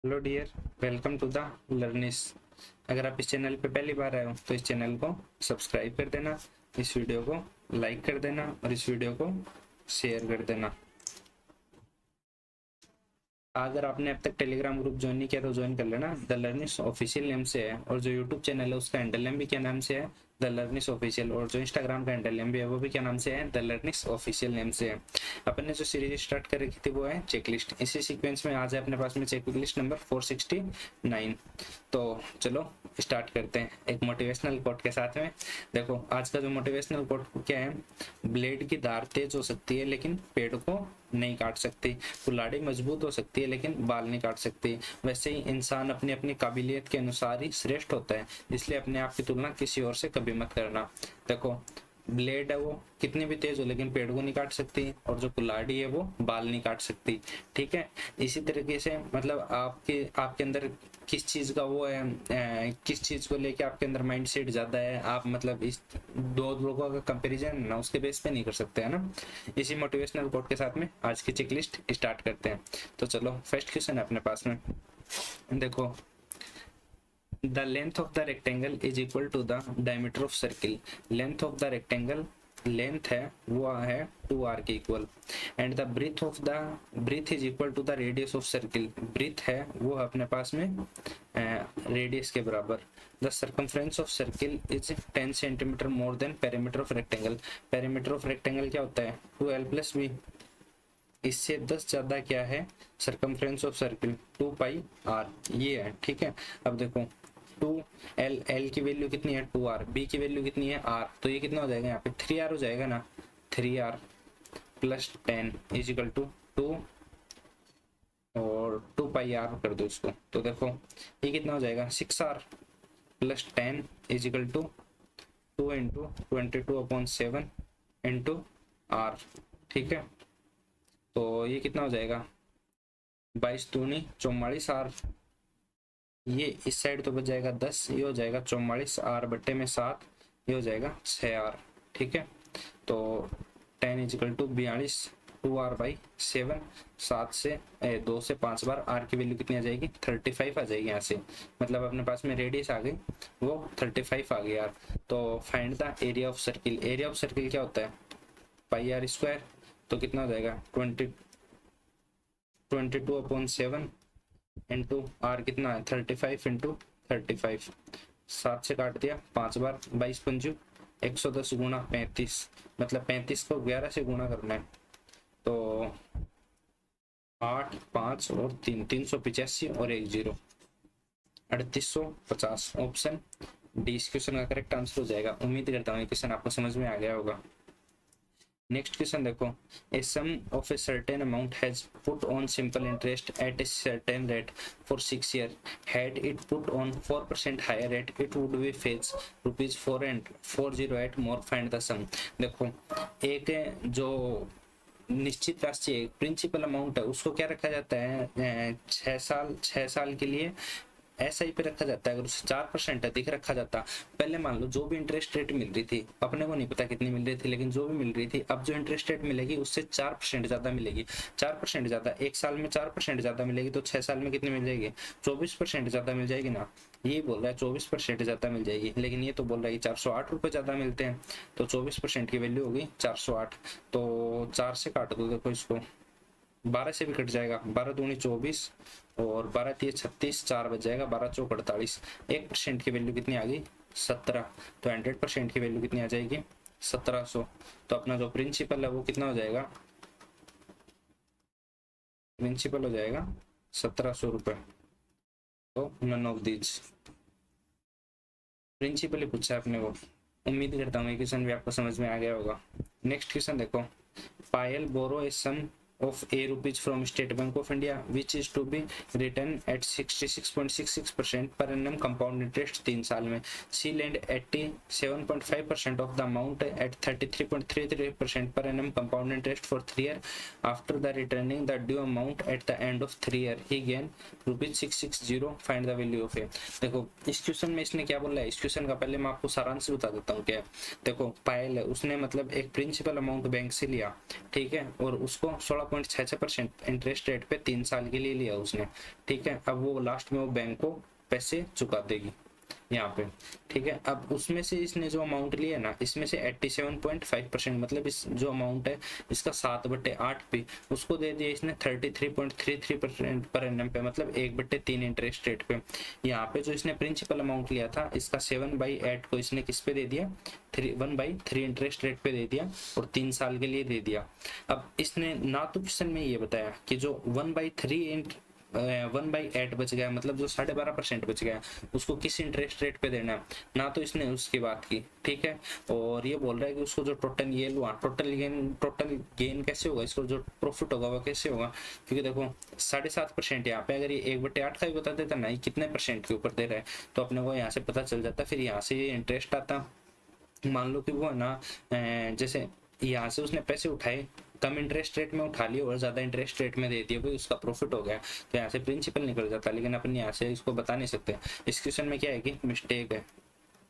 Hello dear, welcome to the लर्निस। अगर आप इस चैनल पे पहली बार आए हो तो इस चैनल को सब्सक्राइब कर देना, इस वीडियो को लाइक कर देना और इस वीडियो को शेयर कर देना। अगर आपने अब तक टेलीग्राम ग्रुप ज्वाइन नहीं किया तो ज्वाइन कर लेना। द लर्निस ऑफिशियल नेम से है और जो यूट्यूब चैनल है उसका हैंडल नेम भी क्या नाम से है, द लर्निस ऑफिशियल। और जो इंस्टाग्राम का हैंडल नेम भी है वो भी क्या नाम से है, द लर्निस ऑफिशियल नेम से है। अपन ने जो सीरीज स्टार्ट कर रखी थी वो है चेकलिस्ट। इसी सीक्वेंस में आज है अपने पास में चेकलिस्ट नंबर 469। तो चलो स्टार्ट करते हैं एक मोटिवेशनल कोट के साथ में। देखो आज का जो मोटिवेशनल कोट क्या है, ब्लेड की धार तेज हो सकती है लेकिन पेड़ को नहीं काट सकती। कुल्हाड़ी मजबूत हो सकती है लेकिन बाल नहीं काट सकती। वैसे ही इंसान अपनी अपनी काबिलियत के अनुसार ही श्रेष्ठ होता है, इसलिए अपने आप की तुलना किसी और से कभी मत करना। देखो ब्लेड है वो कितनी भी तेज हो लेकिन पेड़ को नहीं काट सकती, और जो कुल्हाड़ी है वो बाल नहीं काट सकती। ठीक है, इसी तरीके से मतलब आपके अंदर किस चीज का वो है, किस चीज को लेके आपके अंदर माइंडसेट ज्यादा है, आप मतलब इस दो लोगों का कंपैरिजन ना उसके बेस पे नहीं कर सकते है ना। इसी मोटिवेशनल कोट के साथ में आज की चेकलिस्ट स्टार्ट करते हैं। तो चलो फर्स्ट क्वेश्चन है अपने पास में। देखो, the length of the rectangle is equal to the diameter of circle। length of the rectangle, length है वो है 2r के equal, and the breath is equal to the radius of circle. Breath है वो अपने पास में रेडियस के बराबर। The circumference of circle is 10 centimetre more than perimeter of rectangle. Perimeter of rectangle क्या होता है, 2l+b। इससे 10 ज्यादा क्या है सर्कमफ्रेंस ऑफ सर्किल, 2πr ये है। ठीक है, अब देखो 2l की वैल्यू कितनी है 2r, b की वैल्यू कितनी है r, तो ये कितना हो जाएगा यहाँ पे 3r हो जाएगा ना। 3r plus 10 is equal to 2 और 2πr कर दो इसको, तो देखो ये कितना हो जाएगा 6r plus 10 is equal to 2 into 22/7 into r। ठीक है, तो ये कितना हो जाएगा 22 दूनी 44 r। ये इस साइड तो बच जाएगा 10, ये हो जाएगा 44 r बट्टे में 7, ये हो जाएगा 6r। ठीक है, तो 10 इजिकल टू 42 2r/7। 7 से 2 से 5 बार r की वैल्यू कितनी आ जाएगी 35 आ जाएगी यहाँ से। मतलब अपने पास में रेडियस आ गई वो 35 आ गई यार। तो find the area of circle. Area of circle क्या होता है πr², तो कितना हो जाएगा 22/7 इंटू आर कितना है 35 इंटू 35। 7 से काट दिया 5 बार, 22×5 110 गुणा 35, मतलब 35 को 11 से गुणा करना है। तो 8 5 और 3 385 और 1 0 3850। ऑप्शन डी इस क्वेश्चन का करेक्ट आंसर हो जाएगा। उम्मीद करता हूँ ये क्वेश्चन आपको समझ में आ गया होगा। नेक्स्ट क्वेश्चन देखो, a sum of a certain amount has put on simple interest at a certain rate for 6 years। Had it put on 4% higher rate it would be fetch ₹408 more. Find the sum. देखो एक जो निश्चित राशि principal amount है उसको क्या रखा जाता है 6 साल के लिए SI पे रखा जाता है। अगर उसे 4% अधिक रखा जाता, पहले मान लो जो भी इंटरेस्ट रेट मिल रही थी, अपने को नहीं पता कितनी मिल रही थी लेकिन जो भी मिल रही थी, अब जो इंटरेस्ट रेट मिलेगी उससे 4% ज्यादा मिलेगी। 4% ज्यादा, एक साल में 4% ज्यादा मिलेगी तो 6 साल में कितनी मिल जाएगी 24% ज्यादा मिल जाएगी ना। ये बोल रहा है 24% ज्यादा मिल जाएगी, लेकिन ये तो बोल रहा है 408 रुपये ज्यादा मिलते हैं, तो 24% की वैल्यू होगी 408। तो 4 से काट दो, देखो इसको 12 से भी कट जाएगा, 12 दूनी 24 और 12 3 36, 4 बच जाएगा, 12 चौक 48। 1% की वैल्यू कितनी आ गई 17, तो 100% की वैल्यू कितनी आ जाएगी 1700। तो अपना जो प्रिंसिपल है वो कितना हो जाएगा, प्रिंसिपल हो जाएगा 1700 रुपये। तो नन ऑफ दीज प्रिंसिपल ही पूछा है अपने को। उम्मीद करता हूँ ये क्वेश्चन भी आपको समझ में आ गया होगा। नेक्स्ट क्वेश्चन देखो, पायल बोरो ए सम of ₹A from State Bank of India which is to be written at 66.66% per annum compound interest 3 साल में। She lent 87.5% of the amount at 33.33% per annum compound interest for 3 years। After the returning the due amount at the end of 3 years he gained ₹660। find the value of A। देखो इस question में इसने क्या बोला है, इस question का पहले मैं आपको सारांश बता देता हूँ क्या है। देखो पायल है, उसने मतलब एक प्रिंसिपल अमाउंट बैंक से लिया, ठीक है, और उसको 16.66% इंटरेस्ट रेट पे 3 साल के लिए लिया उसने, ठीक है। अब वो लास्ट में वो बैंक को पैसे चुका देगी यहाँ पे, ठीक है। अब उसमें से इसने जो अमाउंट लिया ना, इसमें से 87.5%, मतलब इस जो अमाउंट है इसका 7/8 पे उसको दे दिया इसने 33.33% पर एनम पे, मतलब 1/3 इंटरेस्ट रेट पे। यहाँ पे जो इसने प्रिंसिपल अमाउंट लिया था इसका 7/8 को इसने किस पे दे दिया, 1/3 इंटरेस्ट रेट पे दे दिया और 3 साल के लिए दे दिया। अब इसने ना तो क्वेश्चन में ये बताया कि जो 1/8 बच गया, मतलब जो 12.5% बच गया उसको किस इंटरेस्ट रेट पे देना है, ना तो इसने उसकी बात की, ठीक है। और ये बोल रहा है कि उसको जो टोटल ये हुआ, टोटल गेन कैसे होगा, इसको जो प्रॉफिट होगा वो कैसे होगा, क्योंकि देखो 7.5% यहाँ पे अगर ये 1/8 का ही बता देता ना, ये कितने परसेंट के ऊपर दे रहा है तो अपने को यहाँ से पता चल जाता, फिर यहाँ से ये इंटरेस्ट आता। मान लो कि वो है ना जैसे यहाँ से उसने पैसे उठाए, कम इंटरेस्ट रेट में उठा लिए और ज्यादा इंटरेस्ट रेट में दे दिए, भाई उसका प्रॉफिट हो गया, तो यहाँ से प्रिंसिपल निकल जाता, लेकिन अपन यहाँ से इसको बता नहीं सकते। इस क्वेश्चन में क्या है कि मिस्टेक है,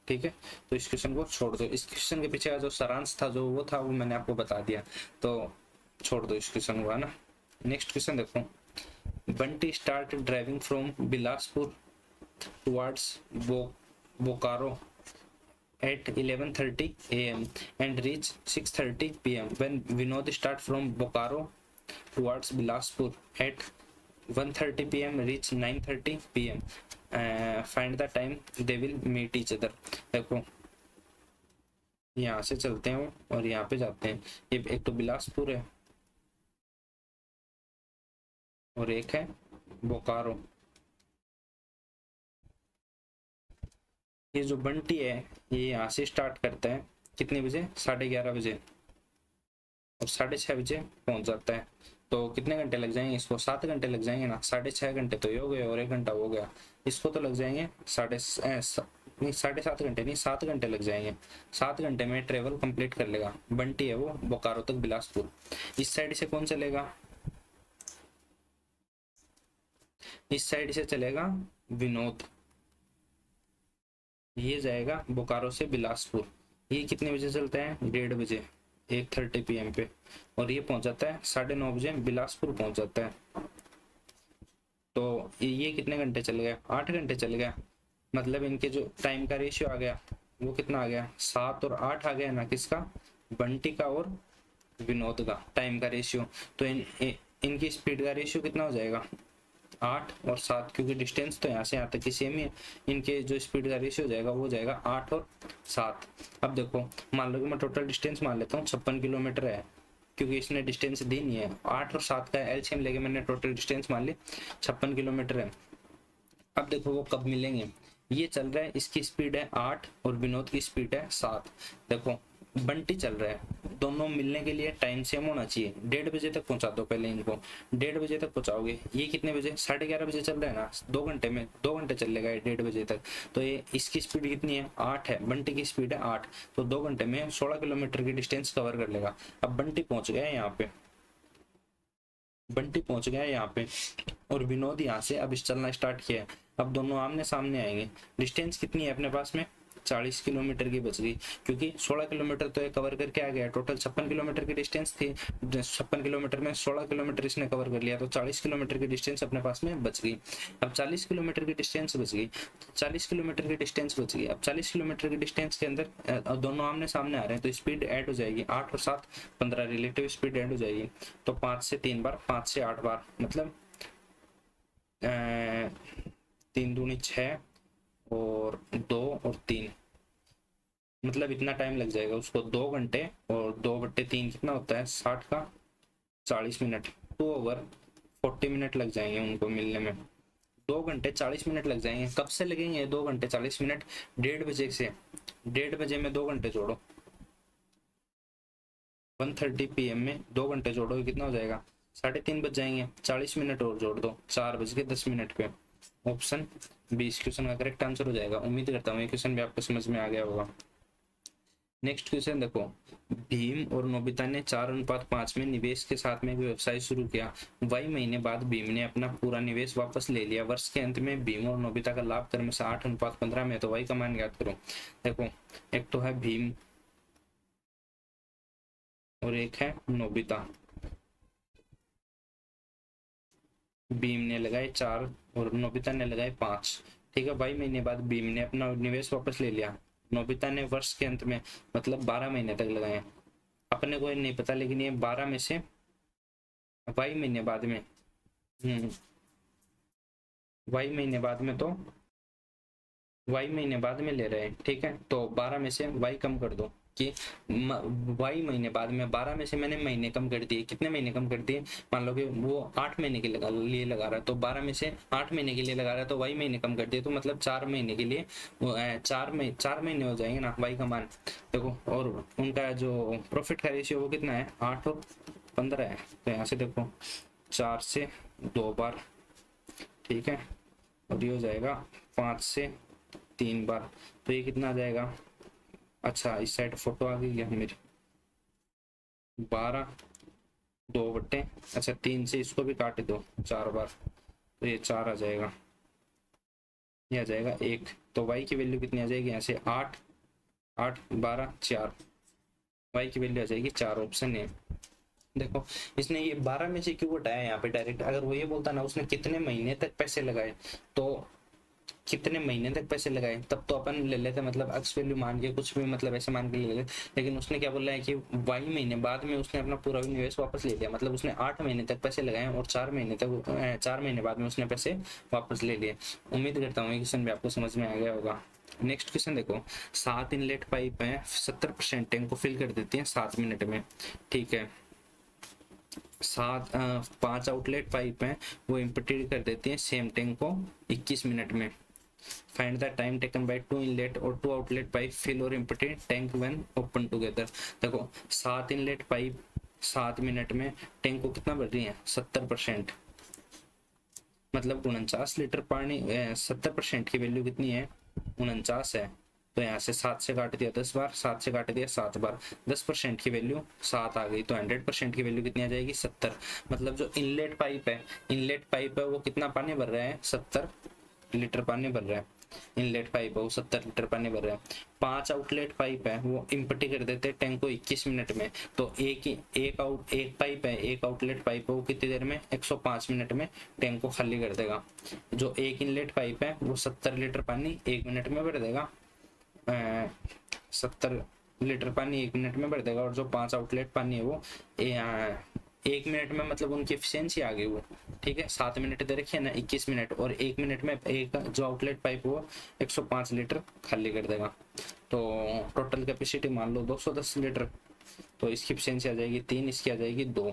ठीक है। तो इस क्वेश्चन को छोड़ दो, इस क्वेश्चन के पीछे का जो सारांश था जो वो था वो मैंने आपको बता दिया, तो छोड़ दो इस क्वेश्चन को, है ना। नेक्स्ट क्वेश्चन देखो, Bunty start driving from Bilaspur towards Bokaro at 11:30 a.m. and reach 6:30 p.m. when Vinod start from Bokaro towards Bilaspur at 1:30 p.m. reach 9:30 p.m. Find the time they will meet each other। देखो यहाँ से चलते हैं और यहाँ पे जाते हैं, ये एक तो बिलासपुर है और एक है बोकारो। ये जो बंटी है ये यहाँ से स्टार्ट करता है कितने बजे, 11:30 बजे, और 6:30 बजे पहुंच जाता है। तो कितने घंटे लग जाएंगे इसको, 7 घंटे लग जाएंगे ना, 6.5 घंटे तो ये हो गए और 1 घंटा हो गया, इसको तो लग जाएंगे 7.5 घंटे नहीं, 7 घंटे लग जाएंगे। 7 घंटे में ट्रेवल कंप्लीट कर लेगा। बंटी है वो बोकारो तक बिलासपुर। इस साइड से कौन चलेगा, इस साइड से चलेगा विनोद, ये जाएगा बोकारो से बिलासपुर। ये कितने बजे चलता है, 1:30 बजे 1:30 PM पे, और ये पहुंच जाता है 9:30 बजे बिलासपुर पहुंच जाता है। तो ये कितने घंटे चल गया, 8 घंटे चल गया। मतलब इनके जो टाइम का रेशियो आ गया वो कितना आ गया, 7 और 8 आ गया ना, किसका, बंटी का और विनोद का टाइम का रेशियो। तो इनकी स्पीड का रेशियो कितना हो जाएगा, 8 और 7, क्योंकि डिस्टेंस तो यहाँ से यहाँ तक की सेम ही है। इनके जो स्पीड का रेशियो हो जाएगा वो हो जाएगा 8 और 7। अब देखो मान लो कि मैं टोटल डिस्टेंस मान लेता हूँ 56 किलोमीटर है, क्योंकि इसने डिस्टेंस दी नहीं है। 8 और 7 का एलसीएम लेके मैंने टोटल डिस्टेंस मान ली 56 किलोमीटर है। अब देखो वो कब मिलेंगे, ये चल रहा है, इसकी स्पीड है 8 और विनोद की स्पीड है 7। देखो बंटी चल रहा है, दोनों मिलने के लिए टाइम सेम होना चाहिए। 1:30 बजे तक पहुंचा दो पहले इनको, 1:30 बजे तक पहुंचाओगे। ये कितने बजे, 11:30 बजे चल रहा है ना, 2 घंटे में 2 घंटे चलेगा ये 1:30 बजे तक। तो ये इसकी स्पीड कितनी है, 8 है, बंटी की स्पीड है 8, तो 2 घंटे में 16 किलोमीटर की डिस्टेंस कवर कर लेगा। अब बंटी पहुंच गया है यहाँ पे, बंटी पहुंच गया है यहाँ पे, और विनोद यहाँ से अब चलना स्टार्ट किया है। अब दोनों आमने सामने आएंगे। डिस्टेंस कितनी है अपने पास में, 40 किलोमीटर की बच गई, क्योंकि 16 किलोमीटर तो ये कवर करके आ गया। टोटल 56 किलोमीटर की डिस्टेंस थी, 56 किलोमीटर में 16 किलोमीटर इसने कवर कर लिया, तो 40 किलोमीटर की डिस्टेंस अपने पास में बच गई। अब 40 किलोमीटर की डिस्टेंस बच गई, 40 किलोमीटर की डिस्टेंस बच गई। अब 40 किलोमीटर की डिस्टेंस के अंदर दोनों आमने सामने आ रहे हैं, तो स्पीड ऐड हो जाएगी, 8 और 7 15 रिलेटिव स्पीड ऐड हो जाएगी। तो 5 से 3 बार, 5 से 8 बार, मतलब 3 दूनी 6 और 2 और 3, मतलब इतना टाइम लग जाएगा उसको, 2 घंटे, और 2/3 कितना होता है, 60 का 40 मिनट, 2 ओवर 40 मिनट लग जाएंगे उनको मिलने में। 2 घंटे 40 मिनट लग जाएंगे। कब से लगेंगे 2 घंटे 40 मिनट, 1:30 बजे से। 1:30 बजे में 2 घंटे जोड़ो, 1:30 PM में 2 घंटे जोड़ो, कितना हो जाएगा, 3:30 बज जाएंगे। 40 मिनट और जोड़ दो, 4:10 पे। ऑप्शन 20 क्वेश्चन का करेक्ट आंसर हो जाएगा। उम्मीद करता हूँ ये क्वेश्चन भी आपको समझ में आ गया होगा। नेक्स्ट क्वेश्चन देखो, भीम और नोबिता ने 4:5 में निवेश के साथ में एक व्यवसाय शुरू किया। वाई महीने बाद भीम ने अपना पूरा निवेश वापस ले लिया। वर्ष के अंत में भीम और नोबिता का लाभ क्रमशः 8:15 में, तो वाई का मान ज्ञात करो। देखो एक तो है भीम और एक है नोबिता। भीम ने लगाए 4 और नोबिता ने लगाए 5। ठीक है, 22 महीने बाद भीम ने अपना निवेश वापस ले लिया। नोबिता ने वर्ष के अंत में मतलब 12 महीने तक लगाए। अपने को नहीं पता, लेकिन ये 12 में से 22 महीने बाद में 22 महीने बाद में तो वाई महीने बाद में ले रहे हैं। ठीक है, तो 12 में से वाई कम कर दो कि वाई महीने बाद में 12 में से मैंने महीने कम कर दिए। कितने महीने कम कर दिए? मान लो कि वो 8 महीने के लिए लगा रहा है, तो 12 में से 8 महीने के लिए लगा रहा है, तो वाई महीने कम कर दिए, तो मतलब 4 महीने के लिए वो 4 महीने हो जाएंगे ना वाई का मान। देखो, और उनका जो प्रॉफिट का रेशियो वो कितना है? 8 और 15 है। तो यहाँ से देखो 4 से 2 बार, ठीक है, और ये हो जाएगा 5 से 3 बार। तो ये कितना आ जाएगा? अच्छा, इस साइड फोटो आ गई है मेरी। 12 2 बट्टे, अच्छा 3 से इसको भी काट दो 4 बार, तो ये 4 आ जाएगा, ये आ जाएगा 1। तो y की वैल्यू कितनी आ जाएगी? यहाँ से 8 8 12 4, y की वैल्यू आ जाएगी 4। ऑप्शन है। देखो, इसने ये 12 में से क्यों हटाया यहाँ पे डायरेक्ट? अगर वो ये बोलता ना उसने कितने महीने तक पैसे लगाए, तो कितने महीने तक पैसे लगाए तब तो अपन ले लेते, मतलब एक्स वैल्यू मान के कुछ भी, मतलब ऐसे मान के ले लेते। लेकिन उसने क्या बोला है कि वाई महीने बाद में उसने अपना पूरा निवेश वापस ले लिया, मतलब उसने 8 महीने तक पैसे लगाए और 4 महीने तक 4 महीने बाद में उसने पैसे वापस ले लिए। उम्मीद करता हूँ ये क्वेश्चन भी आपको समझ में आ गया होगा। नेक्स्ट क्वेश्चन देखो, 7 इनलेट पाइप है, 70% टैंक को फिल कर देती है 7 मिनट में। ठीक है, 5 आउटलेट पाइप है, वो इम्पीटेड कर देती है सेम टैंक को 21 मिनट में। Find the time taken by 2 inlet or 2 outlet pipe fill or empty tank when open together। देखो, 7 इनलेट पाइप 7 मिनट में टैंक को कितना भर रही है? 70%, मतलब 49 लीटर पानी। 70% की वैल्यू कितनी है? 49 है। तो यहाँ से 7 से काट दिया 10 बार, 7 से काट दिया 7 बार, 10% की वैल्यू 7 आ गई, तो 100% की वैल्यू कितनी आ जाएगी? 70। मतलब जो इनलेट पाइप है वो कितना पानी भर रहा है? 70 लीटर पानी भर रहा है। इनलेट पाइप है वो 70 लीटर पानी भर रहा है। 5 आउटलेट पाइप है, वो इम्पटी कर देते हैं टैंक को 21 मिनट में। तो एक पाइप है, एक आउटलेट पाइप है, वो कितनी देर में? 105 मिनट में टैंक को खाली कर देगा। जो एक इनलेट पाइप है वो 70 लीटर पानी 1 मिनट में भर देगा, 70 लीटर पानी 1 मिनट में भर देगा। और जो 5 आउटलेट पानी है वो 1 मिनट में, मतलब उनकी एफिशिएंसी आ गई वो। ठीक है, 7 मिनट दे रखी है ना, 21 मिनट, और 1 मिनट में एक जो आउटलेट पाइप वो 105 लीटर खाली कर देगा। तो टोटल कैपेसिटी मान लो 210 लीटर। तो इसकी एफिशिएंसी आ जाएगी 3, इसकी आ जाएगी 2।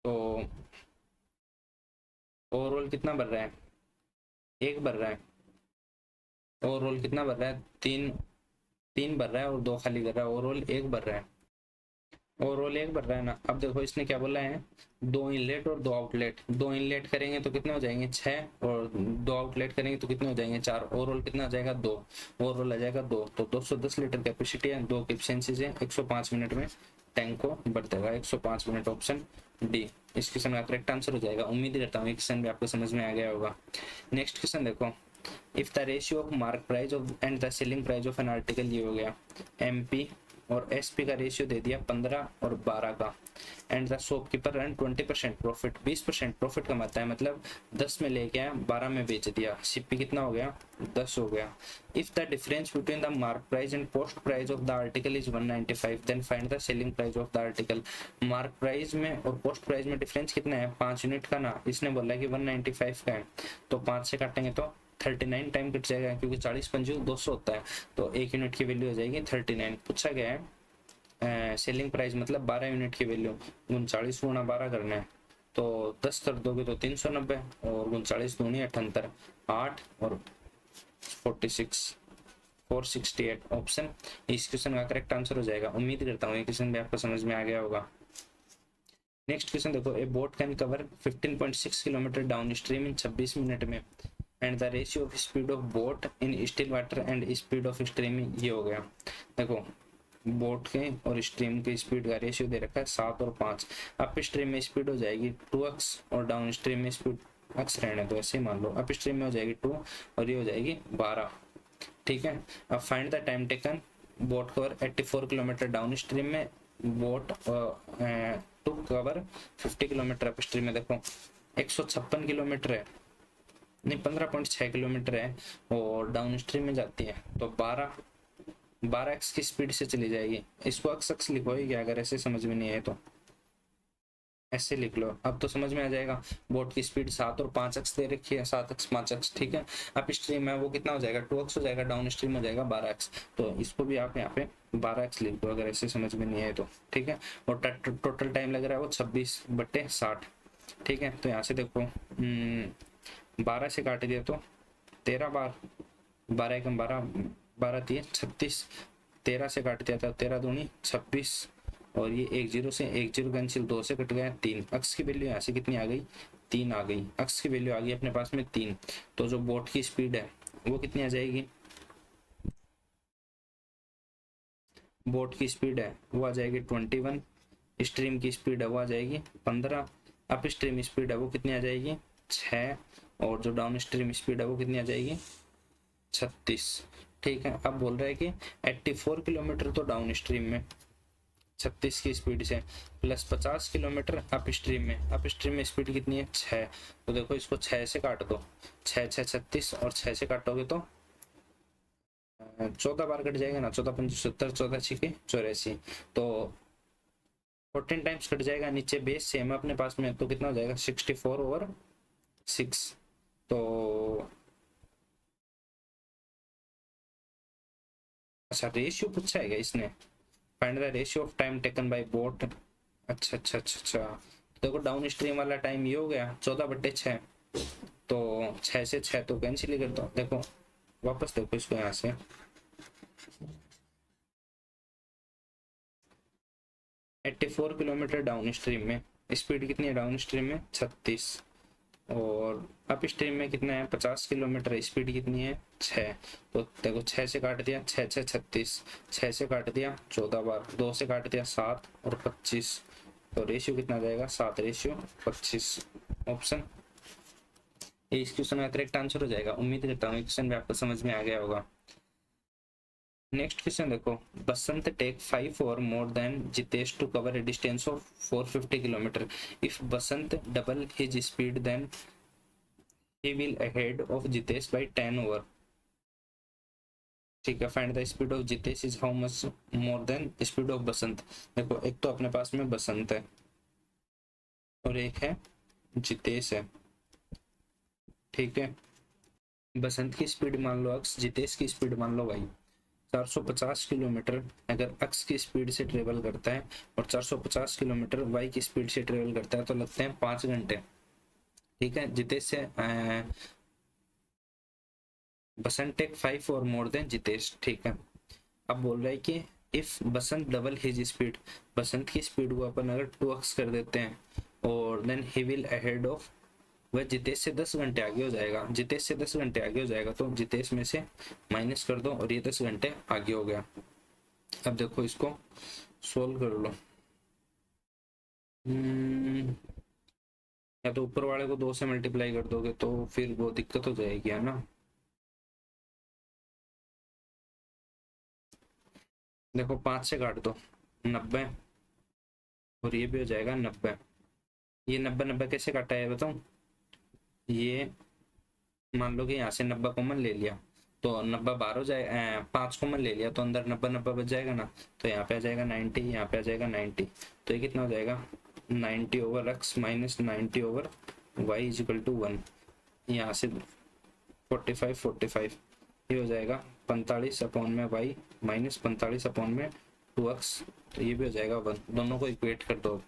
तो ओवरऑल कितना भर रहा है? 1 भर रहा है। ओवरऑल कितना भर रहा है? 3 भर रहा है और 2 खाली कर रहा है। ओवरऑल 1 भर रहा है। ओवरऑल 1 भर रहा है ना। अब देखो, इसने क्या बोला है? 2 इनलेट और 2 आउटलेट। 2 इनलेट करेंगे तो कितने हो जाएंगे? 6, और 2 आउटलेट करेंगे तो कितने हो जाएंगे? 4। ओवरऑल कितना आ जाएगा? 2। ओवरऑल आ जाएगा 2। तो 210 लीटर कैपेसिटी है, 2 की एफिशिएंसी से 105 मिनट में टैंक को भर देगा। 105 मिनट, ऑप्शन डी इस क्वेश्चन का करेक्ट आंसर हो जाएगा। उम्मीद करता हूँ ये क्वेश्चन भी आपको समझ में आ गया होगा। नेक्स्ट क्वेश्चन देखो, if the ratio of mark price of and the selling price of an article, ये हो गया एमपी, और एसपी का रेशियो दे दिया 15 और 12 का, and the shopkeeper run 20% profit, 20% profit कमाता है, मतलब 10 में लेके आया 12 में बेच दिया। सीपी कितना हो गया? 10 हो गया। If the difference between the mark price and post price of the article is 195, then find the selling price of the article. Mark price में और पोस्ट प्राइस में डिफरेंस कितना है? 5 यूनिट का ना। इसने बोला कि 195 का है, तो 5 से काटेंगे तो 39 टाइम कट जाएगा, क्योंकि 40 पंजू 200 होता है, तो 1 यूनिट की वैल्यू हो जाएगी 39। पूछा गया है सेलिंग प्राइस मतलब 12 यूनिट की वैल्यू, 39 गुणा 12 करना है, तो 10 कर दोगे तो 390, और 39 दूनी 78, 8 और 46, 468। ऑप्शन इस क्वेश्चन का करेक्ट आंसर हो जाएगा। उम्मीद करता हूँ ये क्वेश्चन भी आपको समझ में आ गया होगा। नेक्स्ट क्वेश्चन देखो, a boat can cover 15.6 kilometre down stream in 26 minute में, and the ratio of speed of boat in still water and speed of stream, ये हो गया। देखो, बोट के और स्ट्रीम के स्पीड का रेशियो दे रखा है 7 और 5। अप स्ट्रीम में स्पीड हो जाएगी 2x और डाउन स्ट्रीम में स्पीड x रहने दो, ऐसे मान लो। अप स्ट्रीम में हो जाएगी 2 और ये हो जाएगी 12। ठीक है, अब find the time taken boat cover 84 kilometre down stream में, boat to cover 50 kilometre up stream में। देखो, 156 किलोमीटर है, नहीं 15.6 किलोमीटर है, और डाउन स्ट्रीम में जाती है तो 12x की स्पीड से चली जाएगी। इसको अक्स लिखो ही क्या, अगर ऐसे समझ में नहीं आए तो ऐसे लिख लो, अब तो समझ में आ जाएगा। बोट की स्पीड 7 और 5x दे रखी है, 7x 5x, ठीक है। अप स्ट्रीम है वो कितना हो जाएगा, 2x हो जाएगा, डाउन स्ट्रीम हो जाएगा 12x। तो इसको भी आप यहाँ पे 12x लिख दो अगर ऐसे समझ में नहीं आए तो, ठीक है। और टोटल टाइम लग रहा है वो 26/60, ठीक है। तो यहाँ से देखो 12 से काट दिया तो 13 बार, 12 एकम 12, 12 3 36, 13 से काट दिया था 13 दूनी 26, और ये 1 0 से 1 0 कैंसिल, 2 से कट गया 3। अक्स की वैल्यू यहाँ से कितनी आ गई, 3 आ गई। अक्स की वैल्यू आ गई अपने पास में 3। तो जो बोट की स्पीड है वो कितनी आ जाएगी, बोट की स्पीड है वो आ जाएगी 21, स्ट्रीम की स्पीड है वो आ जाएगी 15, अप स्ट्रीम स्पीड है वो कितनी आ जाएगी 6, और जो डाउन स्ट्रीम स्पीड है वो कितनी आ जाएगी 36, ठीक है। अब बोल रहा है कि 84 किलोमीटर तो डाउन स्ट्रीम में 36 की स्पीड से, प्लस 50 किलोमीटर अप स्ट्रीम में स्पीड कितनी है 6। तो देखो इसको 6 से काट दो, 6 6 36, और 6 से काटोगे तो 14 बार कट जाएगा ना, 14 5 70, 14 6 84, तो 14 टाइम्स कट जाएगा। नीचे बेस सेम अपने पास में, तो कितना हो जाएगा 64/6। तो अच्छा रेशियो पूछा है क्या इसने, find the ratio of time taken bye boat. अच्छा अच्छा अच्छा अच्छा, देखो डाउन स्ट्रीम वाला टाइम ये हो गया 14/6, तो 6 से 6 तो कैंसिल ही कर दो। देखो वापस देखो इसको यहाँ से, एट्टी 4 किलोमीटर डाउन स्ट्रीम में स्पीड कितनी है, डाउन स्ट्रीम में 36, और अप स्ट्रीम में कितना है 50 किलोमीटर, स्पीड कितनी है 6। तो देखो 6 से काट दिया 6 6 36, 6 से काट दिया 14 बार, 2 से काट दिया 7 और 25, तो रेशियो कितना आ जाएगा 7/25। ऑप्शन ए इस क्वेश्चन का करेक्ट आंसर हो जाएगा। उम्मीद करता हूँ क्वेश्चन भी आपको समझ में आ गया होगा। नेक्स्ट क्वेश्चन देखो, बसंत टेक 5 और more than Jitesh to cover a distance of 450 kilometre. If Basant double his speed then he will ahead of Jitesh by 10 over, ठीक है। Find the speed of Jitesh is how much more than speed of Basant. देखो एक तो अपने पास में बसंत है और एक है जितेश है, ठीक है। बसंत की स्पीड मान लो x, जितेश की स्पीड मान लो y। 450 किलोमीटर अगर x की स्पीड से ट्रेवल करता है और 450 किलोमीटर y की स्पीड से ट्रेवल करता है, तो लगते हैं 5 घंटे, ठीक है। जितेश से बसंत टेक 5 और मोर देन जितेश, ठीक है। अब बोल रहा है कि if Basant double his speed, Basant की स्पीड को अपन अगर 2x कर देते हैं, और then he will ahead of, वह जितेश से 10 घंटे आगे हो जाएगा, जितेश से 10 घंटे आगे हो जाएगा, तो जितेश में से माइनस कर दो और ये 10 घंटे आगे हो गया। अब देखो इसको सोल्व कर लो। या तो ऊपर वाले को 2 से मल्टीप्लाई कर दोगे तो फिर वो दिक्कत हो जाएगी, है ना। देखो 5 से काट दो 90, और ये भी हो जाएगा 90। ये 90 90 कैसे काटा है बताऊं, ये मान लो कि यहाँ से 90 कॉमन ले लिया तो 90 बाहर हो जाए, 5 कॉमन ले लिया तो अंदर 90 90 बच जाएगा ना, तो यहाँ पे आ जाएगा 90, यहाँ पे आ जाएगा 90, तो ये कितना हो जाएगा 90/x minus 90/y is equal to 1। यहाँ से 45 45, ये हो जाएगा 45/y माइनस 45/2x, तो ये भी हो जाएगा 1। दोनों को इक्वेट कर दो,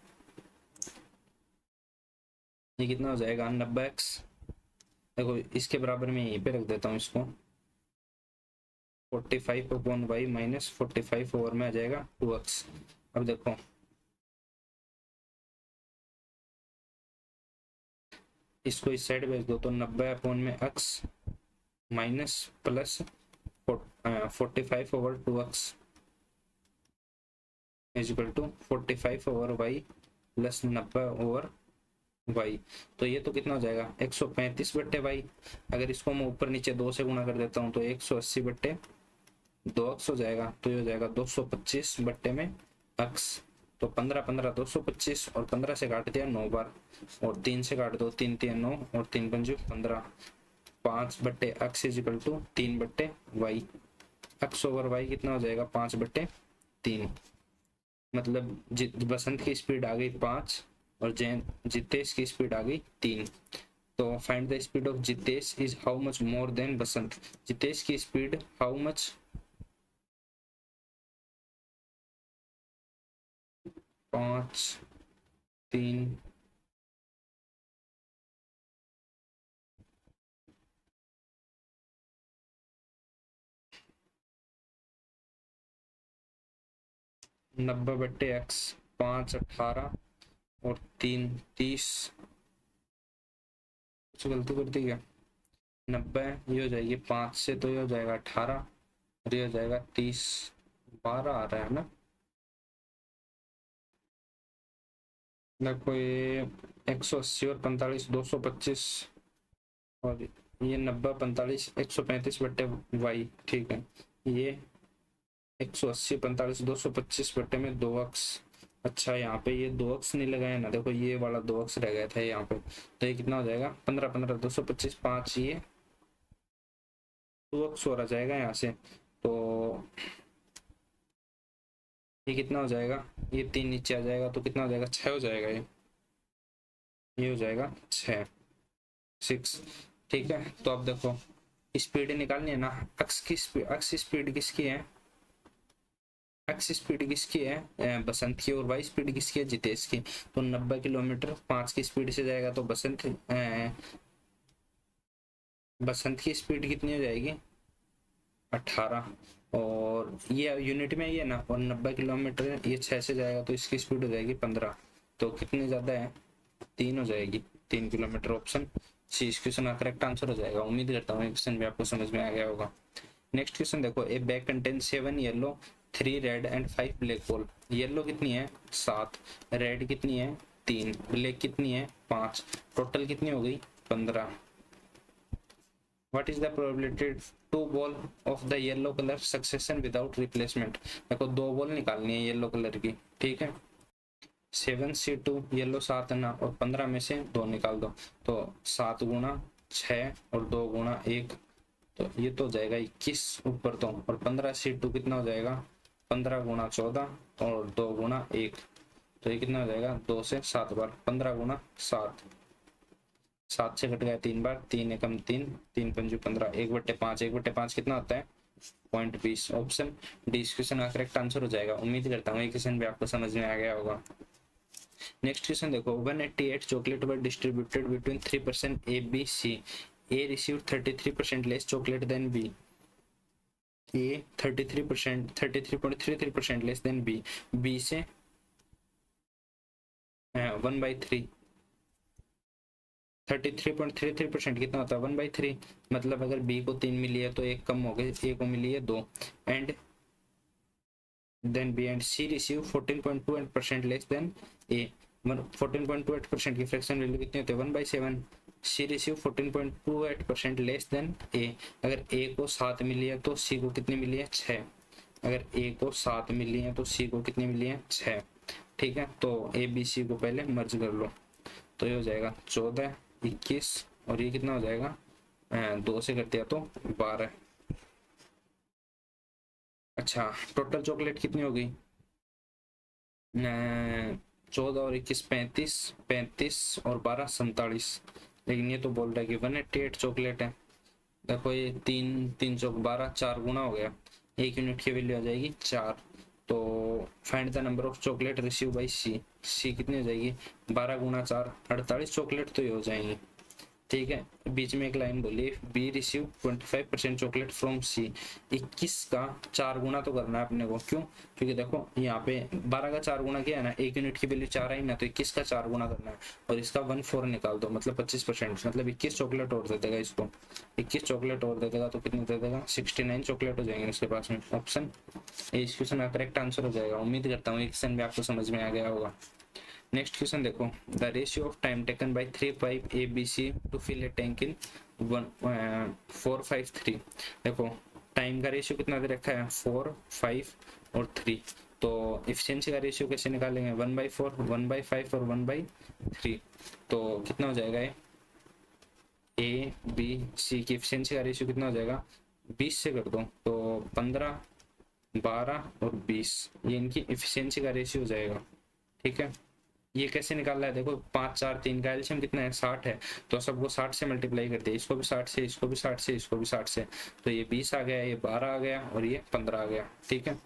ये कितना हो जाएगा 90x। देखो इसके बराबर में यहीं पे रख देता हूँ इसको, 45/y माइनस 45 ओवर में आ जाएगा 2x। अब देखो इसको इस साइड भेज दो तो 90/x minus plus 45/2x is equal to 45/y plus 90/y। तो ये तो कितना हो जाएगा 135/y। अगर इसको मैं ऊपर नीचे 2 से गुणा कर देता हूँ तो 180/2x हो जाएगा, तो ये हो जाएगा 225 बट्टे में x। तो 15 15 225 और 15 से काट दिया 9 बार और 3 से काट दो 3 3 9 और 3 पंजे 15। 5/x equal to 3/y। x over y कितना हो जाएगा 5/3। मतलब बसंत की स्पीड आ गई 5 और जितेश की स्पीड आ गई 3। तो find the speed of Jitesh is how much more than Basant. Jitesh की स्पीड हाउ मच 5 3 90/x 5 18 और 3 30। कुछ गलती कर दी क्या? 90 ये हो जाएगी 5 से तो ये हो जाएगा 18 और ये हो जाएगा 30। 12 आ रहा है ना। देखो ये 180 और 45 225 और ये 90 45 135/y। ठीक है ये 180 45 225 में 2x। अच्छा यहाँ पे ये 2x नहीं लगाया ना, देखो ये वाला 2x रह गया था यहाँ पे। तो ये कितना हो जाएगा 15 15 225 5 ये 2x हो रहा जाएगा यहाँ से। तो ये कितना हो जाएगा, ये 3 नीचे आ जाएगा तो कितना हो जाएगा 6 हो जाएगा। ये हो जाएगा 6 6। ठीक है तो अब देखो स्पीड निकालनी है ना। एक्स स्पीड किसकी है, एक्स स्पीड किसकी है बसंत की और वाई स्पीड किसकी है जितेश की। तो 90 किलोमीटर 5 की स्पीड से जाएगा तो बसंत की स्पीड कितनी हो जाएगी 18 और ये यूनिट में ये ना। और 90 किलोमीटर ये 6 से जाएगा तो इसकी स्पीड हो जाएगी 15। तो कितनी ज्यादा है 3 हो जाएगी 3 किलोमीटर। ऑप्शन सी इस क्वेश्चन का करेक्ट आंसर हो जाएगा। उम्मीद करता हूँ क्वेश्चन भी आपको समझ में आ गया होगा। नेक्स्ट क्वेश्चन देखो ए bag contain 7 yellow 3 red and 5 black ball. Yellow कितनी है 7, रेड कितनी है 3, ब्लैक कितनी है 5, टोटल कितनी हो गई 15। What is the probability to ball of the yellow colour succession without replacement. देखो 2 बॉल निकालनी है येलो कलर की। ठीक है 7C2 येलो 7 है ना और 15 में से 2 निकाल दो तो 7 गुणा 6 और 2 गुणा 1 तो ये तो हो जाएगा 21 ऊपर तो। और 15C2 कितना हो जाएगा 15 गुणा 14 और 2 गुणा 1 तो ये कितना हो जाएगा 2 से 7 बार 15 गुणा 7। 7 से कट गया 3 बार 3 एकम 3 3 पंजू 15 1/5 1/5 कितना होता है 0.20। ऑप्शन डी इस क्वेश्चन का करेक्ट आंसर हो जाएगा। उम्मीद करता हूँ ये क्वेश्चन भी आपको समझ में आ गया होगा। नेक्स्ट क्वेश्चन देखो 188 chocolate were distributed between 3% A B C. A received 33% less chocolate than B. A 33% 33.33% less than B. B से 1/3 33.33% कितना होता है 1/3। मतलब अगर B को 3 मिली है तो 1 कम हो गए, A को मिली है 2 and then B and C receive 14.28% less than A। 14.28% की फ्रैक्शन वैल्यू कितनी होती है 1/7। C receive 14.28% less than A। अगर A को 7 मिली है तो C को कितनी मिली है 6। अगर A को 7 मिली है तो C को कितनी मिली है 6। ठीक है तो A B C को पहले मर्ज कर लो तो ये हो जाएगा 14 21 और ये कितना हो जाएगा 2 से कर दिया तो 12। अच्छा टोटल चॉकलेट कितनी हो गई 14 और 21 35 35 और 12 47। लेकिन ये तो बोल रहा है कि 188 चॉकलेट है। देखो ये 3 3 चौक 12 4 गुना हो गया, 1 यूनिट की वैल्यू आ जाएगी 4। तो find the number of chocolate receive by C. C कितनी हो जाएगी 12 गुना 4 48 चॉकलेट तो ये हो जाएंगी। ठीक है बीच में एक लाइन बोली बी रिसीव 25% चॉकलेट फ्रॉम सी। 21 का 4 गुना तो करना है अपने को, क्यों क्योंकि देखो यहाँ पे 12 का 4 गुना किया है ना, 1 यूनिट की वैल्यू 4 आई ना, तो 21 का 4 गुना करना है और इसका 1/4 निकाल दो मतलब 25%। मतलब 21 चॉकलेट और दे देगा इसको, 21 चॉकलेट और दे देगा तो कितने दे देगा 69 चॉकलेट हो जाएंगे उसके पास में। ऑप्शन इस क्वेश्चन का करेक्ट आंसर हो जाएगा। उम्मीद करता हूँ क्वेश्चन भी आपको समझ में आ गया होगा। नेक्स्ट क्वेश्चन देखो the ratio of time taken by 3 pipe A B C to fill a tank in 4 5 3। देखो टाइम का रेशियो कितना दे रखा है 4 5 और 3। तो इफिशियंसी का रेशियो कैसे निकालेंगे, 1/4, 1/5 और 1/3। तो कितना हो जाएगा ये, ए बी सी की इफिशियंसी का रेशियो कितना हो जाएगा, 20 से कर दो तो 15, 12 और 20, ये इनकी इफिशियंसी का रेशियो हो जाएगा। ठीक है, ये कैसे निकालना है, देखो 5 4 3 का एलसीएम कितना है, 60 है, तो सबको 60 से मल्टीप्लाई कर दिया, इसको भी 60 से, इसको भी 60 से, इसको भी 60 से, तो ये 20 आ गया, ये 12 आ गया और ये 15 आ गया। ठीक है,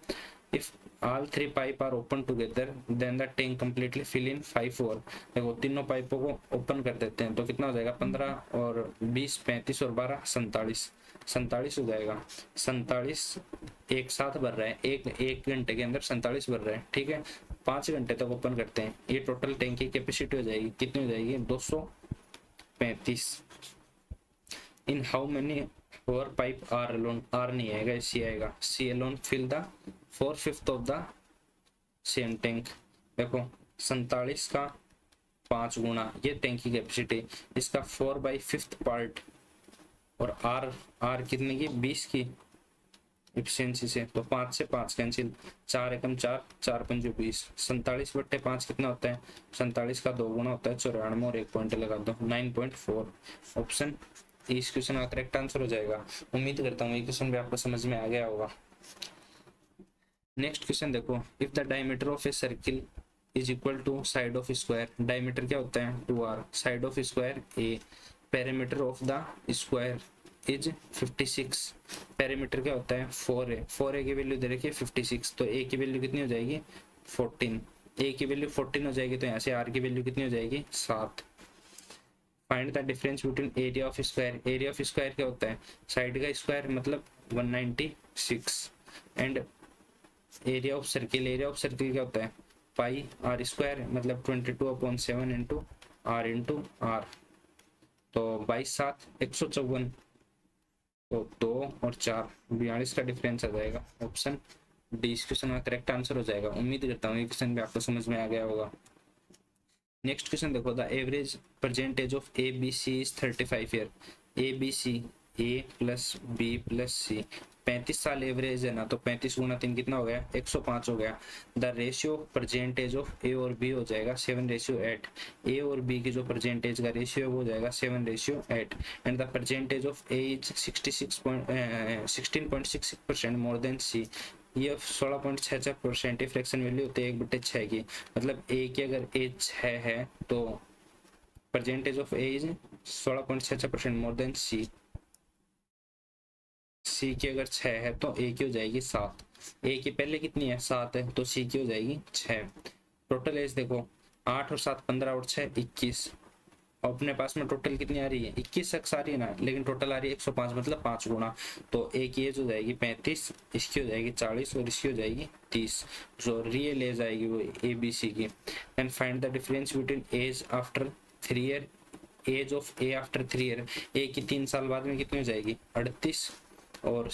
if all three pipe are open together then the tank completely fill in 5 और देखो तीनों पाइपों को ओपन कर देते हैं तो कितना हो जाएगा, 15 और 20, 35 और 12, 47 हो जाएगा। 47 एक साथ भर रहा है, एक घंटे के अंदर 47 भर रहा है। ठीक है, 5 घंटे तक ओपन करते हैं, ये टोटल टैंक की कैपेसिटी हो जाएगी, कितनी हो जाएगी, 235। इन हाउ मेनी और पाइप आर अलोन, आर नहीं आएगा, सी आएगा, C alone fill the 4/5 of the same tank. देखो 47 का 5 गुना ये टैंक की कैपेसिटी, इसका 4/5 पार्ट, और आर कितने की, 20 की इफिशियंसी से, तो 5 से 5 कैंसिल, 4 एकम 4, 4 पंजे 20, 47/5 कितना होता है, 47 का 2 गुना होता है 94 और 1 पॉइंट लगा दो 9.4। ऑप्शन इस क्वेश्चन का करेक्ट आंसर हो जाएगा। उम्मीद करता हूँ ये क्वेश्चन भी आपको समझ में आ गया होगा। नेक्स्ट क्वेश्चन देखो, if the diameter of a circle is equal to side of square, diameter क्या होता है 2r, side of square a, perimeter of the square is 56, perimeter क्या होता है 4a की वैल्यू दे रखी है 56, तो a की वैल्यू कितनी हो जाएगी 14, a की वैल्यू 14 हो जाएगी, तो यहाँ से r की वैल्यू कितनी हो जाएगी 7। Find the difference between area of square, area of square क्या होता है, साइड का स्क्वायर मतलब 196, and area of circle, area of circle क्या होता है पाई आर स्क्वायर मतलब 22/7 इंटू आर, तो 22 7 154, तो 2 और 4 42 का डिफरेंस आ जाएगा। ऑप्शन डी इस क्वेश्चन का करेक्ट आंसर हो जाएगा। उम्मीद करता हूँ ये क्वेश्चन भी आपको समझ में आ गया होगा। नेक्स्ट क्वेश्चन देखो, the average percentage of A B C is 35 year, A B C, A plus B plus C, 35 साल एवरेज है ना, तो 35 गुना 3 कितना हो गया 105 हो गया। द रेशियो परसेंटेज ऑफ ए और बी हो जाएगा 7:8, ए और बी की जो परसेंटेज का रेशियो है वो हो जाएगा 7:8, and the percentage of A is 16.66% more than C, ये 16.66% की फ्रैक्शन वैल्यू होती है 1/6 की, मतलब ए की अगर एज 6 है तो percentage of A is 16.66% more than C, C की अगर 6 है तो ए की हो जाएगी 7, ए की पहले कितनी है 7 है तो सी की हो जाएगी 6। टोटल एज देखो 8 और 7 15 और 6 21, अपने पास में टोटल कितनी आ रही है 21 शख्स आ रही है ना, लेकिन टोटल आ रही है 105 मतलब 5 गुना, तो ए की एज हो जाएगी 35, इसकी हो जाएगी 40 और इसकी हो जाएगी 30, जो रियल एज आएगी वो ए बी सी की। And find the difference between age after 3 year, age of A after 3 year, A की 3 साल बाद में कितनी हो जाएगी 38, और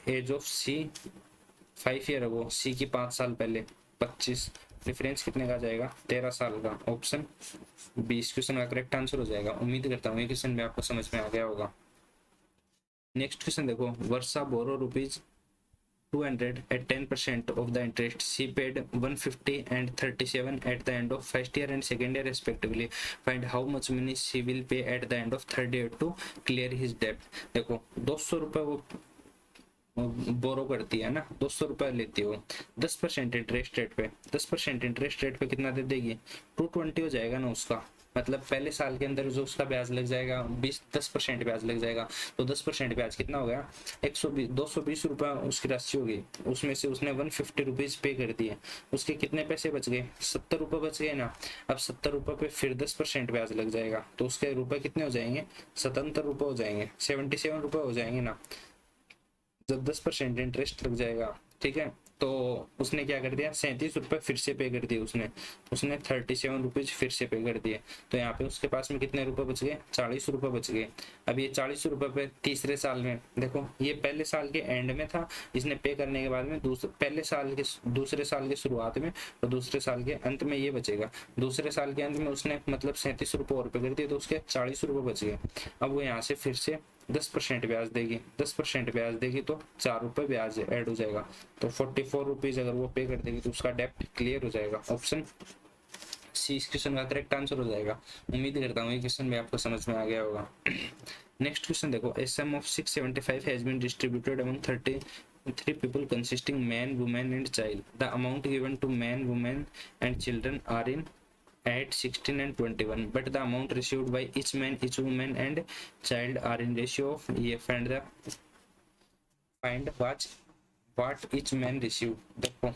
age of C 5 year ago, C की 5 साल पहले 25, डिफरेंस कितने का जाएगा 13 साल का। ऑप्शन 20 क्वेश्चन का करेक्ट आंसर हो जाएगा। उम्मीद करता हूँ ये क्वेश्चन भी आपको समझ में आ गया होगा। नेक्स्ट क्वेश्चन देखो, वर्षा बोरो ₹200 at 10% of the interest, she paid 150 and 37 at the end of first year and second year respectively, find how much money she will pay at the end of third year to clear his debt। देखो 200 रुपए वो बोरो करती है ना, 200 रुपए लेती है वो 10% इंटरेस्ट रेट पे, 10% इंटरेस्ट रेट पे कितना दे देगी 220 हो जाएगा ना उसका, मतलब पहले साल के अंदर जो उसका ब्याज लग जाएगा 10% ब्याज लग जाएगा, तो 10% ब्याज कितना हो गया 220 रुपये उसकी राशि होगी, उसमें से उसने 150 रुपीज पे कर दिए, उसके कितने पैसे बच गए 70 रुपये बच गए ना। अब 70 रुपये पे फिर 10% ब्याज लग जाएगा तो उसके रुपए कितने हो जाएंगे 77 रुपये हो जाएंगे, 77 रुपये हो जाएंगे ना जब 10% इंटरेस्ट लग जाएगा। ठीक है, तो उसने क्या कर दिया 37 रुपये फिर से पे कर दिए, उसने 37 रुपीज फिर से पे कर दिए, तो यहाँ पे उसके पास में कितने रुपए बच गए 40 रुपये बच गए। अब ये 40 रुपये पे तीसरे साल में देखो, ये पहले साल के एंड में था, इसने पे करने के बाद में दूसरे साल के शुरुआत में और दूसरे साल के अंत में ये बचेगा, दूसरे साल के अंत में उसने मतलब 37 रुपये और पे कर दिए तो उसके 40 रुपये बच गए। अब वो यहाँ से फिर से 10% ब्याज देगी, 10% ब्याज देगी तो 4 रुपये ब्याज ऐड हो जाएगा, तो 44 रुपीज अगर वो पे कर देगी तो उसका डेप्ट क्लियर हो जाएगा। ऑप्शन सी इस क्वेश्चन का करेक्ट आंसर हो जाएगा। उम्मीद करता हूँ ये क्वेश्चन भी आपको समझ में आ गया होगा। नेक्स्ट क्वेश्चन देखो, a sum of 675 has been distributed among 33 people consisting man, woman and child. The amount given to man, woman and children are in 8, 16 and 21, but the amount received by each man, each woman and child are in ratio of ये find what each man received। देखो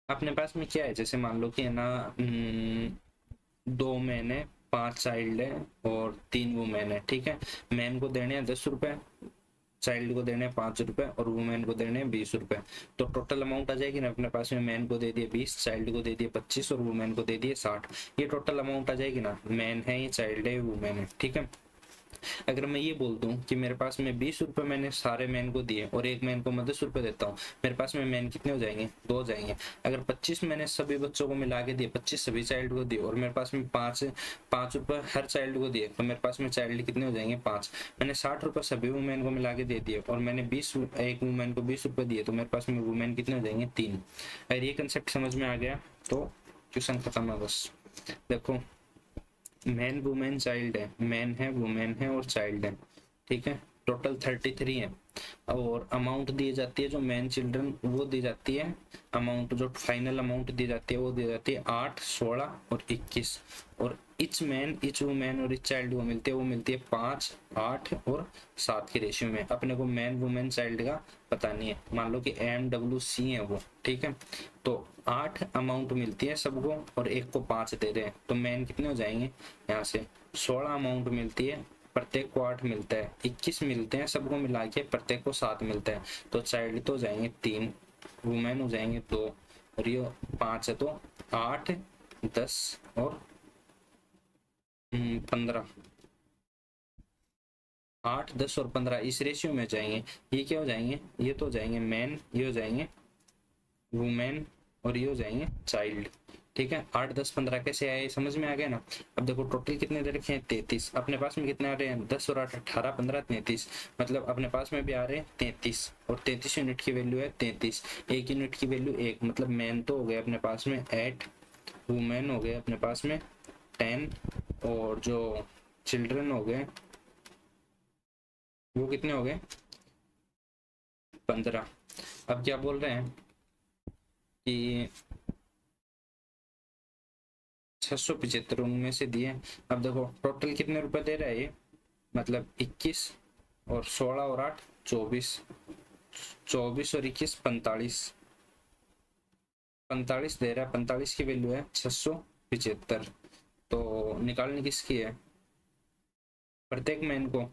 अपने पास में क्या है, जैसे मान लो कि है ना 2 मैन है, 5 चाइल्ड है और 3 वुमेन है, ठीक है। मैन को देने हैं 10 रुपए, चाइल्ड को देने 5 रुपए और वुमेन को देने 20 रुपए, तो टोटल अमाउंट आ जाएगी ना अपने पास में। मैन को दे दिए 20, चाइल्ड को दे दिए 25 और वुमेन को दे दिए 60, ये टोटल अमाउंट आ जाएगी ना। मैन है, ये चाइल्ड है, वुमेन है, ठीक है। अगर मैं ये बोल दूं कि मेरे पास में 20 रुपए मैंने सारे मैन को दिए और एक मैन को मैं 10 रुपए देता हूँ, मेरे पास में मैन कितने हो जाएंगे, 2 हो जाएंगे। अगर 25 मैंने सभी बच्चों को मिला के दिए, 25 सभी चाइल्ड को दिए और मेरे पास में 5 रुपए हर चाइल्ड को दिए, तो मेरे पास में चाइल्ड कितने हो जाएंगे, 5। मैंने 60 रुपए सभी वुमेन को मिला के दे दिए और मैंने एक वुमेन को 20 रुपए दिए, तो मेरे पास में वुमेन कितने हो जाएंगे, 3। अगर ये कंसेप्ट समझ में आ गया तो क्वेश्चन खत्म है बस। देखो मैन, वुमेन, चाइल्ड है, मैन है, वुमेन है और चाइल्ड है, ठीक है। टोटल 33 है और अमाउंट दी जाती है जो मैन चिल्ड्रन वो दी जाती है, अमाउंट जो फाइनल अमाउंट दी जाती है वो दी जाती है 8, 16 और 21, और इच मैन, इच वुमेन और इच चाइल्ड को मिलती है, वो मिलती है 5, 8 और 7 के रेशियो में। अपने को मैन, वुमेन, चाइल्ड का पता नहीं है, मान लो कि MWC है वो, ठीक है। तो 8 अमाउंट मिलती है सबको और एक को 5 दे रहे हैं, तो मैन कितने हो जाएंगे यहाँ से, 16 अमाउंट मिलती है, प्रत्येक को 8 मिलता है, 21 मिलते हैं सबको मिला के, प्रत्येक को 7 मिलता है, तो चाइल्ड तो हो जाएंगे 3, वुमेन हो जाएंगे 2 और ये 5 है, तो 8, 10 और 15, 8, 10 और 15 इस रेशियो में जाएंगे। ये क्या हो जाएंगे, ये तो हो जाएंगे मैन, ये हो जाएंगे वुमेन और ये हो जाएंगे चाइल्ड, ठीक है। 8, 10, 15 कैसे आए समझ में आ गया ना। अब देखो टोटल कितने दे रखे हैं, 33। अपने पास में कितने आ रहे हैं, 10 और 8, 18, 15, 33, मतलब अपने पास में भी आ रहे हैं 33 और 33 यूनिट की वैल्यू है 33, 1 यूनिट की वैल्यू 1, मतलब मैन तो हो गए अपने पास में 8, वुमेन हो गए अपने पास में 10 और जो चिल्ड्रन हो गए वो कितने हो गए, 15। अब क्या बोल रहे हैं कि 675 उनमें से दिए। अब देखो टोटल कितने रुपए दे रहा है ये, मतलब 21 और 16 और 8 24, 24 और 21 45, 45 दे रहा है, 45 की वैल्यू है 675। तो निकालने किसकी है, प्रत्येक मैन को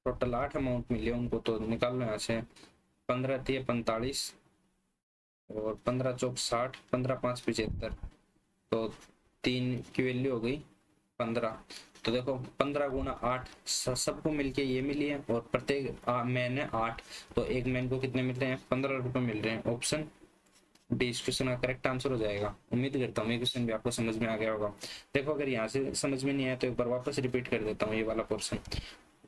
टोटल 8 अमाउंट मिले उनको, तो निकाल लो यहाँ से। 15 दिए 45 और 15 चौक 60, 15 5 75, तो 3 की वैल्यू हो गई 15। तो देखो 15 गुना 8 सबको मिलके ये मिली है और प्रत्येक मैन है 8, तो एक मैन को कितने मिल रहे हैं, 15 रुपए मिल रहे हैं। ऑप्शन डी इस क्वेश्चन का करेक्ट आंसर हो जाएगा। उम्मीद करता हूँ ये क्वेश्चन भी आपको समझ में आ गया होगा। देखो अगर यहाँ से समझ में नहीं आया तो एक बार वापस रिपीट कर देता हूँ ये वाला पोर्शन।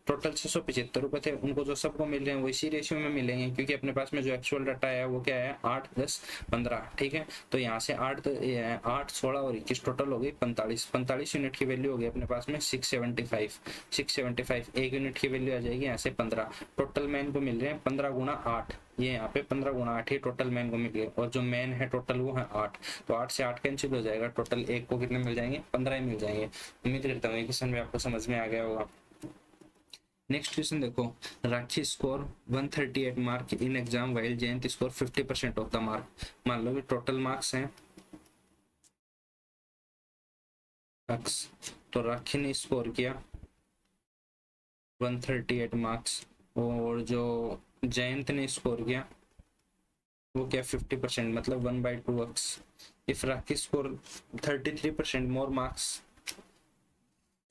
टोटल 675 रुपए थे, उनको जो सबको मिल रहे हैं वो इसी रेशियो में मिलेंगे, क्योंकि अपने पास में जो एक्चुअल डाटा है वो क्या है 8, 10, 15, ठीक है। तो यहाँ से 8, 16 और 21 टोटल हो गई 45 यूनिट की वैल्यू हो गई अपने पास में 675 एक यूनिट की वैल्यू आ जाएगी यहाँ से 15। टोटल मैन को मिल रहे हैं 15 गुना 8, ये यहाँ पे 15 गुना 8 ही टोटल मैन को मिल गए, और जो मैन है टोटल वो है 8, तो 8 से 8 कैंसिल हो जाएगा, टोटल एक को कितने मिल जाएंगे, 15 ही मिल जाएंगे। उम्मीद करता हूँ ये क्वेश्चन भी आपको समझ में आ गया होगा। नेक्स्ट क्वेश्चन देखो, Rakhi score 138 mark in exam while Jayant score 50% of the mark. मान लो कि टोटल मार्क्स हैं x, तो राखी ने स्कोर किया 138 मार्क्स और जो जयंत ने स्कोर किया वो क्या 50%, मतलब 1/2x। If rakhi score 33% more marks,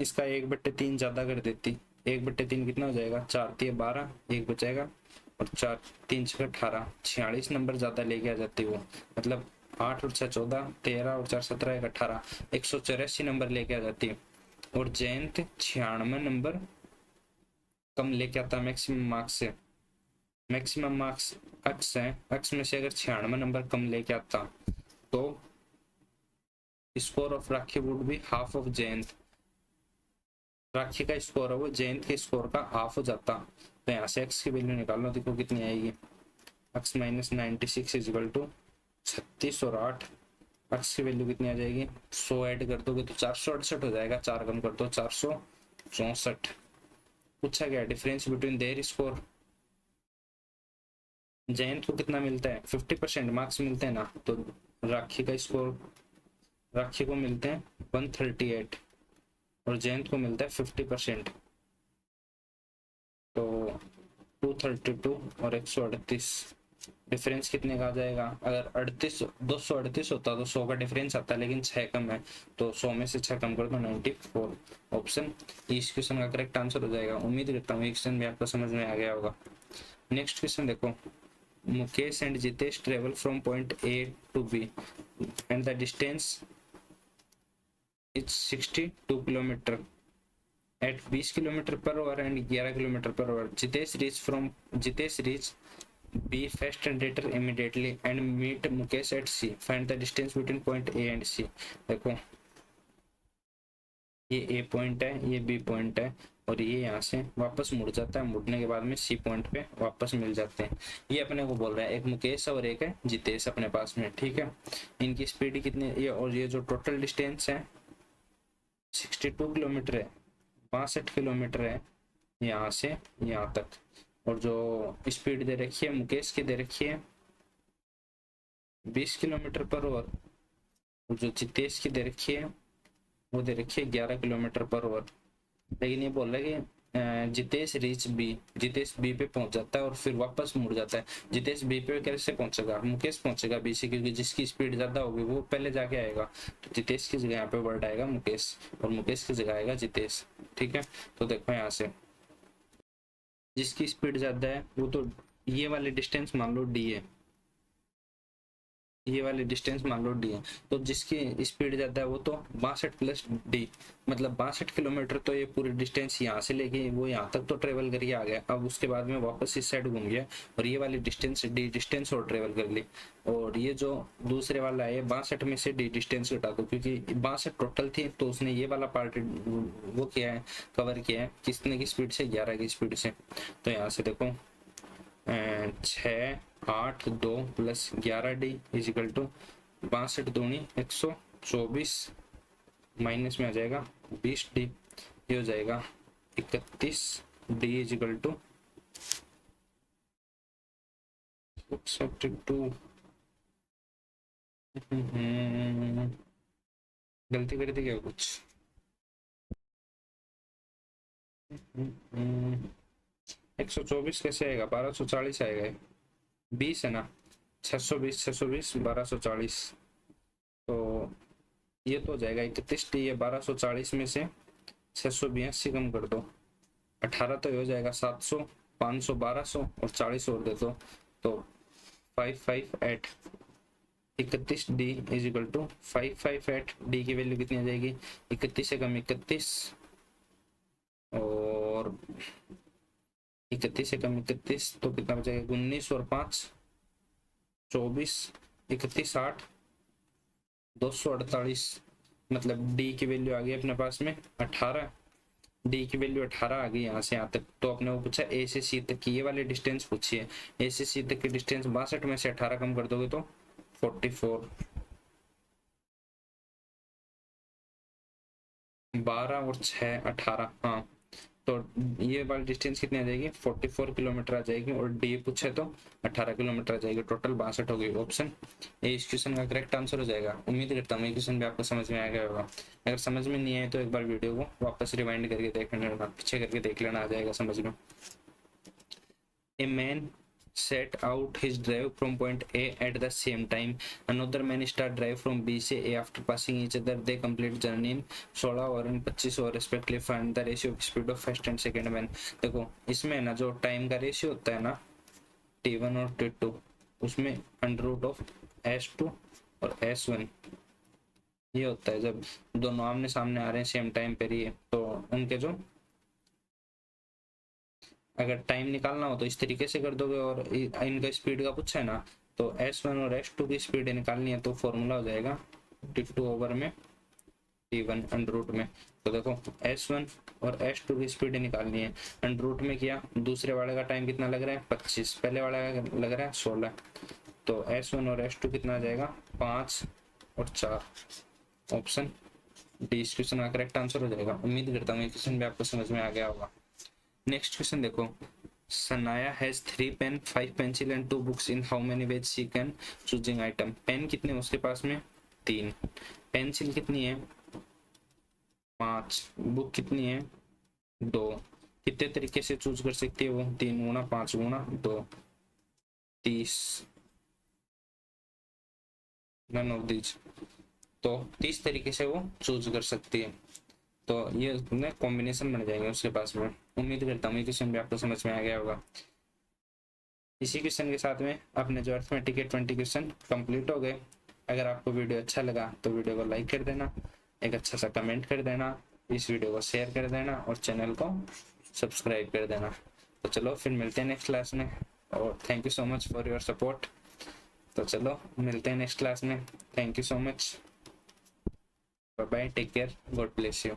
इसका 1/3 ज्यादा कर देती, 1/3 कितना हो जाएगा, 4 3 12, 1 बचेगा और 4 3 6 18, 46 नंबर ज्यादा लेके आ जाती वो, मतलब 8 और 6 14, 13 और 4 17, 1 18, 184 नंबर लेके आ जाती है। और जयंत 96 नंबर कम लेके आता मैक्सिमम मार्क्स से। मैक्सिमम मार्क्स अक्स है, अक्स में से अगर 96 नंबर कम लेके आता तो score of Rakhi would be half of Jayant. Rakhi का स्कोर है वो जयंत के स्कोर का हाफ हो जाता। तो यहाँ से एक्स की वैल्यू निकाल लो, देखो कितनी आएगी। एक्स माइनस 96 इजिकल टू 36 और 8। एक्स की वैल्यू कितनी आ जाएगी, 100 ऐड कर दोगे तो 468 हो जाएगा। 4 कम कर दो 464। पूछा गया difference between their score. Jayant को कितना मिलता है, 50% मार्क्स मिलते हैं ना, तो राखी का स्कोर, राखी को मिलते हैं 138 और जयंत को मिलता है 50%, तो 232 और 138। डिफरेंस कितने का आ जाएगा, अगर 38 238 होता तो 100 का डिफरेंस आता, लेकिन 6 कम है तो 100 में से 6 कम कर दो 94। ऑप्शन इस क्वेश्चन का करेक्ट आंसर हो जाएगा। उम्मीद करता हूँ ये क्वेश्चन भी आपको समझ में आ गया होगा। नेक्स्ट क्वेश्चन देखो, Mukesh and Jitesh travel from point A to B and the distance is 62 kilometre at 20 kilometre per hour and 11 kilometre per hour. Jitesh reach B first and later immediately and meet Mukesh at C. Find the distance between point A and C. देखो ये A point है, ये B point है और ये यहाँ से वापस मुड़ जाता है। मुड़ने के बाद में C पॉइंट पे वापस मिल जाते हैं। ये अपने को बोल रहा है एक मुकेश और एक है जितेश अपने पास में, ठीक है। इनकी स्पीड कितनी है, और ये जो टोटल डिस्टेंस है 62 किलोमीटर है, 62 किलोमीटर है यहाँ से यहाँ तक। और जो स्पीड दे रखी है मुकेश की दे रखी है 20 किलोमीटर पर आवर, और जो जितेश की दे रखी है वो दे रखी है 11 किलोमीटर पर आवर। लेकिन ये बोल रहा है कि Jitesh reach B, Jitesh B पे पहुंच जाता है और फिर वापस मुड़ जाता है। जितेश बी पे कैसे पहुंचेगा, मुकेश पहुंचेगा बी से, क्योंकि जिसकी स्पीड ज्यादा होगी वो पहले जाके आएगा। तो जितेश की जगह यहाँ पे वर्ड आएगा मुकेश और मुकेश की जगह आएगा जितेश, ठीक है। तो देखो यहाँ से जिसकी स्पीड ज्यादा है वो, तो ये वाले डिस्टेंस मान लो डी है, ये वाले डिस्टेंस मान लो डी है, तो जिसकी स्पीड ज्यादा है वो तो 62 प्लस डी, मतलब 62 किलोमीटर। तो ये पूरी डिस्टेंस यहाँ से लेके वो यहाँ तक तो ट्रेवल करके आ गया। अब उसके बाद में वापस इस साइड घूम गया और ये वाली डिस्टेंस डी डिस्टेंस और ट्रेवल कर ली। और ये जो दूसरे वाला है 62 में से डी डिस्टेंस घटा दो, क्योंकि 62 टोटल थी तो उसने ये वाला पार्ट वो किया है, कवर किया है किसने की स्पीड से, 11 की स्पीड से। तो यहाँ से देखो 6 8 2 प्लस 11 डी इजिकल टू 62 दूनी 124 माइनस में आ जाएगा 20 डी, ये हो जाएगा 31 डी इजिकल टू 632। गलती कर दी क्या कुछ, 124 कैसे आएगा, 1240 आएगा, 20 है ना, 620 620 1240, तो ये तो हो जाएगा 31 टी। ये 1240 में से 682 कम कर दो 18, तो ये हो जाएगा 700 500 1200 और 40 और दे दो तो 558। 31 D is equal to 558। D की वैल्यू कितनी आ जाएगी, 31 से कम 31 और 31 से कम 31 तो कितना बचेगा 19 और 5 24, 31 8 248, मतलब डी की वैल्यू आ गई अपने पास में 18। डी की वैल्यू 18 आ गई यहाँ से यहाँ तक। तो अपने को पूछा ए से सी तक की, ये वाले डिस्टेंस पूछिए। ए से सी तक की डिस्टेंस 62 में से 18 कम कर दोगे तो 44, 12 और 6 18, हाँ तो ये वाली डिस्टेंस कितनी आ जाएगी 44 किलोमीटर आ जाएगी और डी पूछे तो 18 किलोमीटर आ जाएगी, टोटल 62 हो गई। ऑप्शन ए इस क्वेश्चन का करेक्ट आंसर हो जाएगा। उम्मीद करता हूँ ये क्वेश्चन भी आपको समझ में आ गया होगा। अगर समझ में नहीं आए तो एक बार वीडियो को वापस रिवाइंड करके देख लेना, पीछे करके देख लेना, आ जाएगा समझ में। A man set out his drive from point A at the same time. Another man start drive from B से A after passing each other. They complete journey in 16 और 25 और respectively. Find the ratio of speed of first and second man. देखो इसमें ना जो time का ratio होता है ना T1 और T2, उसमें अंडर रूट ऑफ S2 और S1 ये होता है जब दोनों आमने सामने आ रहे हैं सेम टाइम पर ही, तो उनके जो अगर टाइम निकालना हो तो इस तरीके से कर दोगे। और इनका स्पीड का पूछा है ना, तो S1 और S2 की स्पीड निकालनी है, तो फॉर्मूला हो जाएगा T2 ओवर में T1 अंडर रूट में। तो देखो S1 और S2 की स्पीड निकालनी है, अंडर रूट में किया, दूसरे वाले का टाइम कितना लग रहा है 25, पहले वाले का लग रहा है 16, तो S1 और S2 कितना आ जाएगा 5 और 4, ऑप्शन डी इस क्वेश्चन का करेक्ट आंसर हो जाएगा। उम्मीद करता हूँ ये क्वेश्चन भी आपको समझ में आ गया होगा। नेक्स्ट क्वेश्चन देखो, Sanaya has 3 pen 5 pencil and 2 books in how many ways she can choosing item. Pen कितने उसके पास में 3, पेंसिल कितनी है 5, बुक कितनी है 2, कितने तरीके से चूज कर सकती है वो 3 गुना 5 गुना 2, 30, नन ऑफ दीज, तो 30 तरीके से वो चूज कर सकती है। तो ये कॉम्बिनेशन बन जाएंगे उसके पास में। उम्मीद करता हूँ ये क्वेश्चन भी आपको समझ में आ गया होगा। इसी क्वेश्चन के साथ में अपने जो अर्थमेटिक के 20 क्वेश्चन कंप्लीट हो गए। अगर आपको वीडियो अच्छा लगा तो वीडियो को लाइक कर देना, एक अच्छा सा कमेंट कर देना, इस वीडियो को शेयर कर देना और चैनल को सब्सक्राइब कर देना। तो चलो फिर मिलते हैं नेक्स्ट क्लास में, और thank you so much for your support. तो चलो मिलते हैं नेक्स्ट क्लास में, thank you so much, bye bye, take care, God bless you.